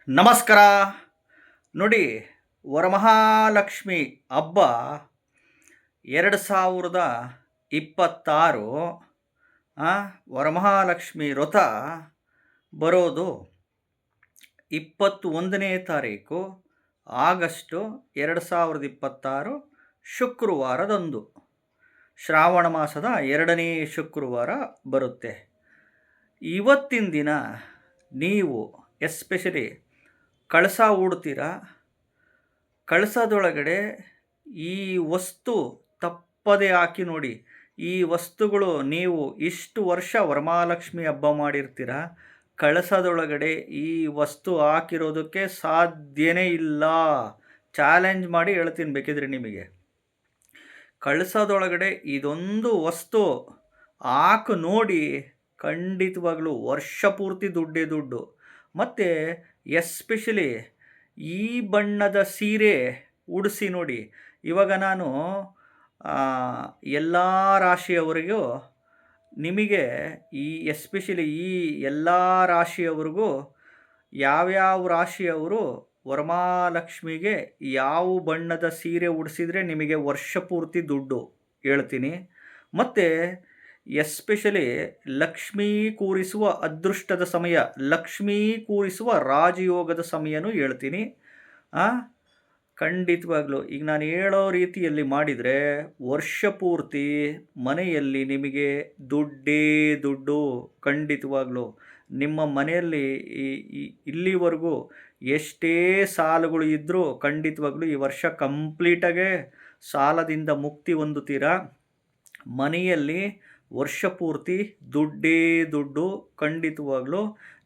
ನಮಸ್ಕಾರ. ನೋಡಿ, ವರಮಹಾಲಕ್ಷ್ಮಿ ಹಬ್ಬ 2026 ವರಮಹಾಲಕ್ಷ್ಮಿ ವ್ರತ ಬರೋದು 21ನೇ ತಾರೀಕು ಆಗಸ್ಟು 2026 ಶುಕ್ರವಾರದಂದು. ಶ್ರಾವಣ ಮಾಸದ 2ನೇ ಶುಕ್ರವಾರ ಬರುತ್ತೆ. ಇವತ್ತಿನ ದಿನ ನೀವು ಎಸ್ಪೆಷಲಿ ಕಳಸ ಹೂಡ್ತೀರಾ. ಕಳಸದೊಳಗಡೆ ಈ ವಸ್ತು ತಪ್ಪದೆ ಹಾಕಿ ನೋಡಿ. ಈ ವಸ್ತುಗಳು ನೀವು ಇಷ್ಟು ವರ್ಷ ವರಮಹಾಲಕ್ಷ್ಮಿ ಹಬ್ಬ ಮಾಡಿರ್ತೀರ, ಕಳಸದೊಳಗಡೆ ಈ ವಸ್ತು ಹಾಕಿರೋದಕ್ಕೆ ಸಾಧ್ಯನೇ ಇಲ್ಲ. ಚಾಲೆಂಜ್ ಮಾಡಿ ಹೇಳ್ತೀನಿ ಬೇಕಿದ್ರೆ ನಿಮಗೆ. ಕಳಸದೊಳಗಡೆ ಇದೊಂದು ವಸ್ತು ಹಾಕಿ ನೋಡಿ, ಖಂಡಿತವಾಗ್ಲೂ ವರ್ಷ ಪೂರ್ತಿ ದುಡ್ಡೇ ದುಡ್ಡು. ಮತ್ತು ಎಸ್ಪೆಷಲಿ ಈ ಬಣ್ಣದ ಸೀರೆ ಉಡಿಸಿ ನೋಡಿ. ಇವಾಗ ನಾನು ಎಲ್ಲ ರಾಶಿಯವರಿಗೂ ನಿಮಗೆ ಎಸ್ಪೆಷಲಿ ಈ ಎಲ್ಲ ರಾಶಿಯವರಿಗೂ ಯಾವ್ಯಾವ ರಾಶಿಯವರು ವರಮಹಾಲಕ್ಷ್ಮಿಗೆ ಯಾವ ಬಣ್ಣದ ಸೀರೆ ಉಡಿಸಿದರೆ ನಿಮಗೆ ವರ್ಷ ಪೂರ್ತಿ ದುಡ್ಡು ಹೇಳ್ತೀನಿ. ಮತ್ತು ಎಸ್ಪೆಷಲಿ ಲಕ್ಷ್ಮೀ ಕೂರಿಸುವ ಅದೃಷ್ಟದ ಸಮಯ, ಲಕ್ಷ್ಮೀ ಕೂರಿಸುವ ರಾಜಯೋಗದ ಸಮಯನೂ ಹೇಳ್ತೀನಿ. ಖಂಡಿತವಾಗ್ಲೂ ಈಗ ನಾನು ಹೇಳೋ ರೀತಿಯಲ್ಲಿ ಮಾಡಿದರೆ ವರ್ಷ ಪೂರ್ತಿ ಮನೆಯಲ್ಲಿ ನಿಮಗೆ ದುಡ್ಡೇ ದುಡ್ಡು. ಖಂಡಿತವಾಗ್ಲೂ ನಿಮ್ಮ ಮನೆಯಲ್ಲಿ ಇಲ್ಲಿವರೆಗೂ ಎಷ್ಟೇ ಸಾಲಗಳು ಇದ್ದರೂ ಖಂಡಿತವಾಗ್ಲೂ ಈ ವರ್ಷ ಕಂಪ್ಲೀಟಾಗೆ ಸಾಲದಿಂದ ಮುಕ್ತಿ ಹೊಂದುತ್ತೀರಾ. ಮನೆಯಲ್ಲಿ ವರ್ಷ ಪೂರ್ತಿ ದುಡ್ಡೇ ದುಡ್ಡು. ಖಂಡಿತವಾಗ್ಲೂ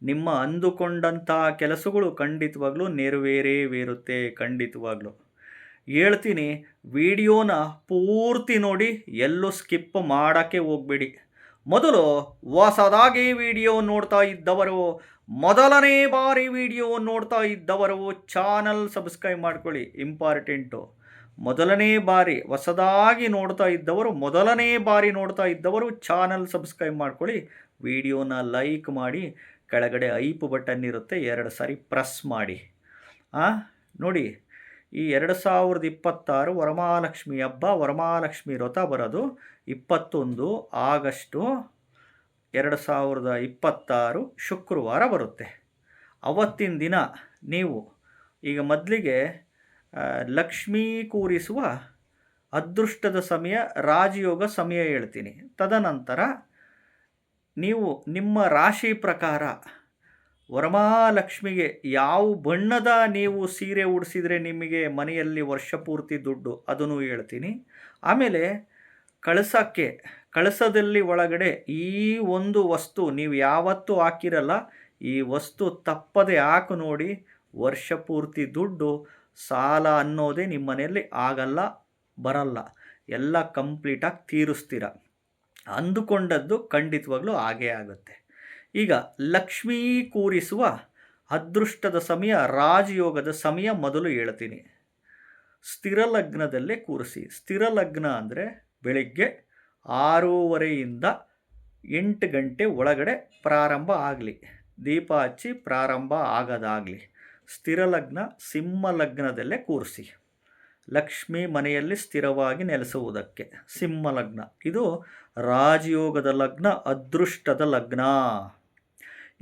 ನಿಮ್ಮ ಅಂದುಕೊಂಡಂಥ ಕೆಲಸಗಳು ಖಂಡಿತವಾಗ್ಲೂ ನೆರವೇರುತ್ತೆ. ಖಂಡಿತವಾಗ್ಲೂ ಹೇಳ್ತೀನಿ, ವಿಡಿಯೋನ ಪೂರ್ತಿ ನೋಡಿ, ಎಲ್ಲೂ ಸ್ಕಿಪ್ ಮಾಡೋಕ್ಕೆ ಹೋಗಬೇಡಿ. ಮೊದಲು ಹೊಸದಾಗಿ ವಿಡಿಯೋ ನೋಡ್ತಾ ಇದ್ದವರು, ಮೊದಲನೇ ಬಾರಿ ವಿಡಿಯೋ ನೋಡ್ತಾ ಇದ್ದವರು ಚಾನಲ್ ಸಬ್ಸ್ಕ್ರೈಬ್ ಮಾಡ್ಕೊಳ್ಳಿ. ಇಂಪಾರ್ಟೆಂಟು. ಮೊದಲನೇ ಬಾರಿ ಹೊಸದಾಗಿ ನೋಡ್ತಾ ಇದ್ದವರು ಚಾನಲ್ ಸಬ್ಸ್ಕ್ರೈಬ್ ಮಾಡ್ಕೊಳ್ಳಿ. ವಿಡಿಯೋನ ಲೈಕ್ ಮಾಡಿ, ಕೆಳಗಡೆ ಐಪ್ ಬಟನ್ ಇರುತ್ತೆ, 2 ಸಾರಿ ಪ್ರೆಸ್ ಮಾಡಿ. ನೋಡಿ, ಈ 2026 ವರಮಹಾಲಕ್ಷ್ಮಿ ಹಬ್ಬ, ವರಮಹಾಲಕ್ಷ್ಮಿ ವ್ರತ ಬರೋದು 21 ಆಗಸ್ಟು 2026 ಶುಕ್ರವಾರ ಬರುತ್ತೆ. ಅವತ್ತಿನ ದಿನ ನೀವು ಈಗ ಮೊದಲಿಗೆ ಲಕ್ಷ್ಮೀ ಕೂರಿಸುವ ಅದೃಷ್ಟದ ಸಮಯ, ರಾಜಯೋಗ ಸಮಯ ಹೇಳ್ತೀನಿ. ತದನಂತರ ನೀವು ನಿಮ್ಮ ರಾಶಿ ಪ್ರಕಾರ ವರಮಹಾಲಕ್ಷ್ಮಿಗೆ ಯಾವ ಬಣ್ಣದ ನೀವು ಸೀರೆ ಉಡಿಸಿದರೆ ನಿಮಗೆ ಮನೆಯಲ್ಲಿ ವರ್ಷ ಪೂರ್ತಿ ದುಡ್ಡು ಅದನ್ನು ಹೇಳ್ತೀನಿ. ಆಮೇಲೆ ಕಳಸದಲ್ಲಿ ಒಳಗಡೆ ಈ ಒಂದು ವಸ್ತು ನೀವು ಯಾವತ್ತೂ ಹಾಕಿರಲ್ಲ, ಈ ವಸ್ತು ತಪ್ಪದೆ ಹಾಕಿ ನೋಡಿ. ವರ್ಷ ಪೂರ್ತಿ ದುಡ್ಡು, ಸಾಲ ಅನ್ನೋದೇ ನಿಮ್ಮ ಮನೆಯಲ್ಲಿ ಬರಲ್ಲ. ಎಲ್ಲ ಕಂಪ್ಲೀಟಾಗಿ ತೀರಿಸ್ತೀರ. ಅಂದುಕೊಂಡದ್ದು ಖಂಡಿತವಾಗ್ಲೂ ಹಾಗೇ ಆಗುತ್ತೆ. ಈಗ ಲಕ್ಷ್ಮೀ ಕೂರಿಸುವ ಅದೃಷ್ಟದ ಸಮಯ, ರಾಜಯೋಗದ ಸಮಯ ಮೊದಲು ಹೇಳ್ತೀನಿ. ಸ್ಥಿರ ಲಗ್ನದಲ್ಲೇ ಕೂರಿಸಿ. ಸ್ಥಿರ ಲಗ್ನ ಅಂದರೆ ಬೆಳಿಗ್ಗೆ 6:30ಯಿಂದ 8 ಗಂಟೆ ಒಳಗಡೆ ಪ್ರಾರಂಭ ಆಗಲಿ, ದೀಪ ಹಚ್ಚಿ ಪ್ರಾರಂಭ ಆಗೋದಾಗಲಿ. ಸ್ಥಿರ ಲಗ್ನ ಸಿಂಹ ಲಗ್ನದಲ್ಲೇ ಕೂರಿಸಿ. ಲಕ್ಷ್ಮಿ ಮನೆಯಲ್ಲಿ ಸ್ಥಿರವಾಗಿ ನೆಲೆಸುವುದಕ್ಕೆ ಸಿಂಹ ಲಗ್ನ ಇದು ರಾಜಯೋಗದ ಲಗ್ನ, ಅದೃಷ್ಟದ ಲಗ್ನ.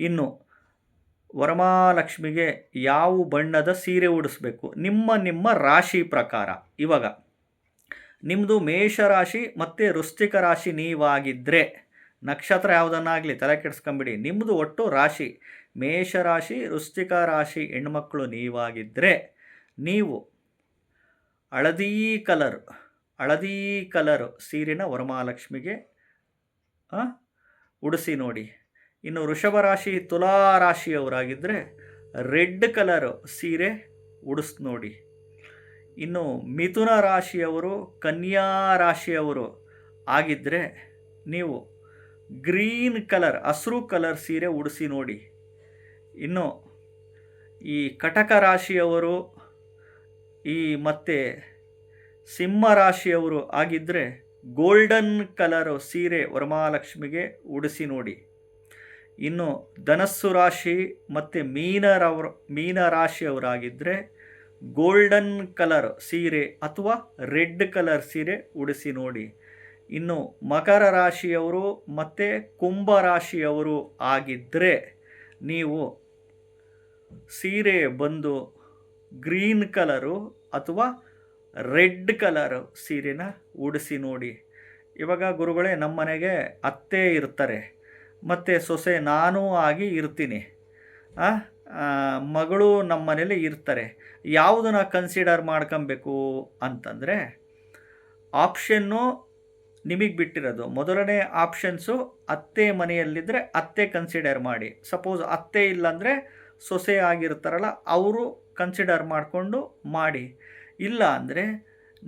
ಇನ್ನು ವರಮಹಾಲಕ್ಷ್ಮಿಗೆ ಯಾವ ಬಣ್ಣದ ಸೀರೆ ಉಡಿಸ್ಬೇಕು ನಿಮ್ಮ ರಾಶಿ ಪ್ರಕಾರ. ಇವಾಗ ನಿಮ್ಮದು ಮೇಷರಾಶಿ ಮತ್ತು ವೃಶ್ಚಿಕ ರಾಶಿ ನೀವಾಗಿದ್ದರೆ, ನಕ್ಷತ್ರ ಯಾವುದನ್ನಾಗಲಿ ತಲೆ ಕೆಡಿಸ್ಕೊಂಬಿಡಿ, ನಿಮ್ಮದು ಒಟ್ಟು ರಾಶಿ ಮೇಷರಾಶಿ, ವೃಶ್ಚಿಕ ರಾಶಿ ಹೆಣ್ಮಕ್ಳು ನೀವಾಗಿದ್ದರೆ, ನೀವು ಹಳದಿ ಕಲರ್ ಸೀರೆನ ವರಮಹಾಲಕ್ಷ್ಮಿಗೆ ಉಡಿಸಿ ನೋಡಿ. ಇನ್ನು ವೃಷಭ ರಾಶಿ, ತುಲಾ ರಾಶಿಯವರಾಗಿದ್ದರೆ ರೆಡ್ ಕಲರ್ ಸೀರೆ ಉಡಿಸ್ ನೋಡಿ. ಇನ್ನು ಮಿಥುನ ರಾಶಿಯವರು, ಕನ್ಯಾ ರಾಶಿಯವರು ಆಗಿದ್ದರೆ ನೀವು ಗ್ರೀನ್ ಕಲರ್, ಹಸಿರು ಕಲರ್ ಸೀರೆ ಉಡಿಸಿ ನೋಡಿ. ಇನ್ನು ಈ ಕಟಕ ರಾಶಿಯವರು ಮತ್ತು ಸಿಂಹ ರಾಶಿಯವರು ಆಗಿದ್ದರೆ ಗೋಲ್ಡನ್ ಕಲರ್ ಸೀರೆ ವರಮಹಾಲಕ್ಷ್ಮಿಗೆ ಉಡಿಸಿ ನೋಡಿ. ಇನ್ನು ಧನಸ್ಸು ರಾಶಿ ಮತ್ತು ಮೀನ ರಾಶಿಯವರಾಗಿದ್ದರೆ ಗೋಲ್ಡನ್ ಕಲರ್ ಸೀರೆ ಅಥವಾ ರೆಡ್ ಕಲರ್ ಸೀರೆ ಉಡಿಸಿ ನೋಡಿ. ಇನ್ನು ಮಕರ ರಾಶಿಯವರು ಮತ್ತು ಕುಂಭ ರಾಶಿಯವರು ಆಗಿದ್ದರೆ ನೀವು ಸೀರೆ ಬಂದು ಗ್ರೀನ್ ಕಲರು ಅಥವಾ ರೆಡ್ ಕಲರ್ ಸೀರೆನ ಉಡಿಸಿ ನೋಡಿ. ಇವಾಗ ಗುರುಗಳೇ, ನಮ್ಮ ಮನೆಗೆ ಅತ್ತೆ ಇರ್ತಾರೆ ಮತ್ತು ಸೊಸೆ ನಾನೂ ಆಗಿ ಇರ್ತೀನಿ, ಮಗಳು ನಮ್ಮ ಮನೇಲಿ ಇರ್ತಾರೆ. ಯಾವುದನ್ನ ಕನ್ಸಿಡರ್ ಮಾಡ್ಕೊಬೇಕು ಅಂತಂದರೆ, ಆಪ್ಷನ್ನು ನಿಮಗೆ ಬಿಟ್ಟಿರೋದು. ಮೊದಲನೇ ಆಪ್ಷನ್ಸು ಅತ್ತೆ ಮನೆಯಲ್ಲಿದ್ದರೆ ಅತ್ತೆ ಕನ್ಸಿಡರ್ ಮಾಡಿ. ಸಪೋಸ್ ಅತ್ತೆ ಇಲ್ಲಾಂದರೆ ಸೊಸೆ ಆಗಿರ್ತಾರಲ್ಲ ಅವರು ಕನ್ಸಿಡರ್ ಮಾಡಿಕೊಂಡು ಮಾಡಿ. ಇಲ್ಲ ಅಂದರೆ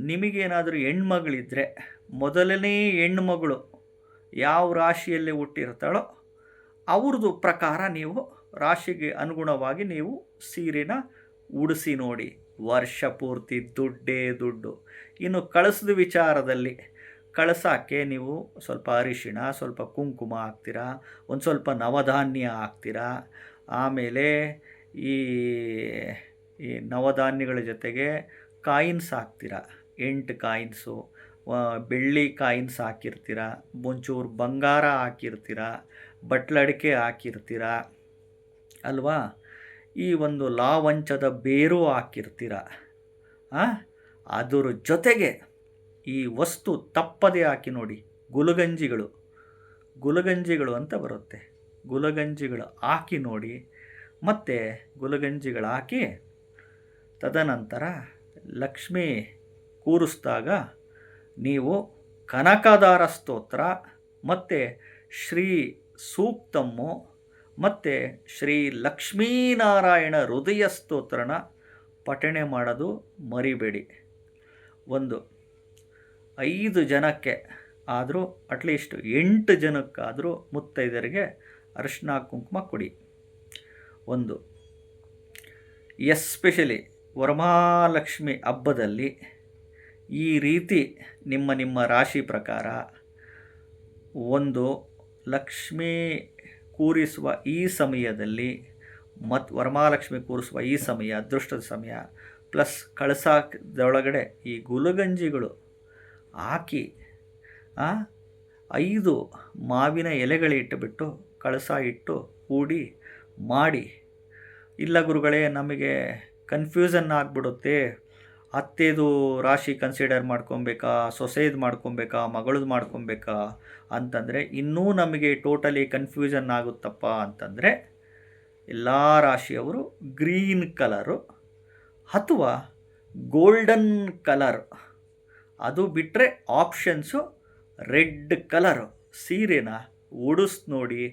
ನಿಮಗೇನಾದರೂ ಹೆಣ್ಮಗಳಿದ್ದರೆ ಮೊದಲನೇ ಹೆಣ್ಮಗಳು ಯಾವ ರಾಶಿಯಲ್ಲಿ ಹುಟ್ಟಿರ್ತಾಳೋ ಅವ್ರದ್ದು ಪ್ರಕಾರ ನೀವು ರಾಶಿಗೆ ಅನುಗುಣವಾಗಿ ನೀವು ಸೀರೆನ ಉಡಿಸಿ ನೋಡಿ. ವರ್ಷ ಪೂರ್ತಿ ದುಡ್ಡೇ ದುಡ್ಡು. ಇನ್ನು ಕಳಸದ ವಿಚಾರದಲ್ಲಿ, ಕಳಸಕ್ಕೆ ನೀವು ಸ್ವಲ್ಪ ಅರಿಶಿಣ, ಸ್ವಲ್ಪ ಕುಂಕುಮ ಹಾಕ್ತೀರಾ, ಒಂದು ಸ್ವಲ್ಪ ನವಧಾನ್ಯ ಹಾಕ್ತೀರಾ. ಆಮೇಲೆ ಈ ನವಧಾನ್ಯಗಳ ಜೊತೆಗೆ ಕಾಯಿನ್ಸ್ ಹಾಕ್ತೀರಾ, 8 ಕಾಯಿನ್ಸು, ಬೆಳ್ಳಿ ಕಾಯಿನ್ಸ್ ಹಾಕಿರ್ತೀರ, ಒಂಚೂರು ಬಂಗಾರ ಹಾಕಿರ್ತೀರ, ಬಟ್ಲಡಿಕೆ ಹಾಕಿರ್ತೀರ ಅಲ್ವಾ. ಈ ಒಂದು ಲಾವಂಚದ ಬೇರು ಹಾಕಿರ್ತೀರ. ಅದರ ಜೊತೆಗೆ ಈ ವಸ್ತು ತಪ್ಪದೆ ಹಾಕಿ ನೋಡಿ. ಗುಲಗಂಜಿಗಳು ಅಂತ ಬರುತ್ತೆ, ಗುಲಗಂಜಿಗಳು ಹಾಕಿ ನೋಡಿ. ಮತ್ತು ಗುಲಗಂಜಿಗಳು ಹಾಕಿ ತದನಂತರ ಲಕ್ಷ್ಮೀ ಕೂರಿಸಿದಾಗ ನೀವು ಕನಕದಾರ ಸ್ತೋತ್ರ ಮತ್ತು ಶ್ರೀ ಸೂಕ್ತಮ್ಮು ಮತ್ತು ಶ್ರೀ ಲಕ್ಷ್ಮೀನಾರಾಯಣ ಹೃದಯ ಸ್ತೋತ್ರನ ಪಠಣೆ ಮಾಡೋದು ಮರಿಬೇಡಿ. ಒಂದು 5 ಜನಕ್ಕೆ ಆದರೂ ಅಟ್ಲೀಸ್ಟ್ 8 ಜನಕ್ಕಾದರೂ ಮುತ್ತೈದರಿಗೆ ಅರಿಶಿನ ಕುಂಕುಮ ಕೊಡಿ. ಒಂದು ಎಸ್ಪೆಷಲಿ ವರಮಹಾಲಕ್ಷ್ಮಿ ಹಬ್ಬದಲ್ಲಿ ಈ ರೀತಿ ನಿಮ್ಮ ರಾಶಿ ಪ್ರಕಾರ ಒಂದು ಲಕ್ಷ್ಮೀ ಕೂರಿಸುವ ಈ ಸಮಯದಲ್ಲಿ ಮತ್ತು ವರಮಹಾಲಕ್ಷ್ಮಿ ಕೂರಿಸುವ ಈ ಸಮಯ ಅದೃಷ್ಟದ ಸಮಯ, ಪ್ಲಸ್ ಕಳಸದೊಳಗಡೆ ಈ ಗುಲಗಂಜಿಗಳು ಹಾಕಿ 5 ಮಾವಿನ ಎಲೆಗಳಿಟ್ಟುಬಿಟ್ಟು ಕಳಸ ಇಟ್ಟು ಕೂಡಿ ಮಾಡಿ. ಇಲ್ಲ ಗುರುಗಳೇ, ನಮಗೆ ಕನ್ಫ್ಯೂಸನ್ ಆಗಿಬಿಡುತ್ತೆ, ಅತ್ತೆದು ರಾಶಿ ಕನ್ಸಿಡರ್ ಮಾಡ್ಕೊಬೇಕಾ, ಸೊಸೆದು ಮಾಡ್ಕೊಬೇಕಾ, ಮಗಳದು ಮಾಡ್ಕೊಬೇಕಾ ಅಂತಂದರೆ ಇನ್ನೂ ನಮಗೆ ಟೋಟಲಿ ಕನ್ಫ್ಯೂಷನ್ ಆಗುತ್ತಪ್ಪ ಅಂತಂದರೆ ಎಲ್ಲ ರಾಶಿಯವರು ಗ್ರೀನ್ ಕಲರು ಅಥವಾ ಗೋಲ್ಡನ್ ಕಲರ್, ಅದು ಬಿಟ್ಟರೆ ಆಪ್ಷನ್ಸು ರೆಡ್ ಕಲರು ಸೀರೆನ ಉಡಿಸ್ ನೋಡಿ.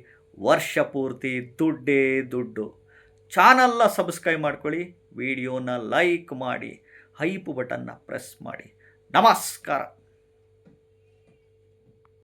ವರ್ಷ ಪೂರ್ತಿ ದುಡ್ಡೇ ದುಡ್ಡು. ಚಾನಲ್ನ ಸಬ್ಸ್ಕ್ರೈಬ್ ಮಾಡ್ಕೊಳ್ಳಿ, ವಿಡಿಯೋನ ಲೈಕ್ ಮಾಡಿ, ಹೈಪ್ ಬಟನ್ನ ಪ್ರೆಸ್ ಮಾಡಿ. ನಮಸ್ಕಾರ.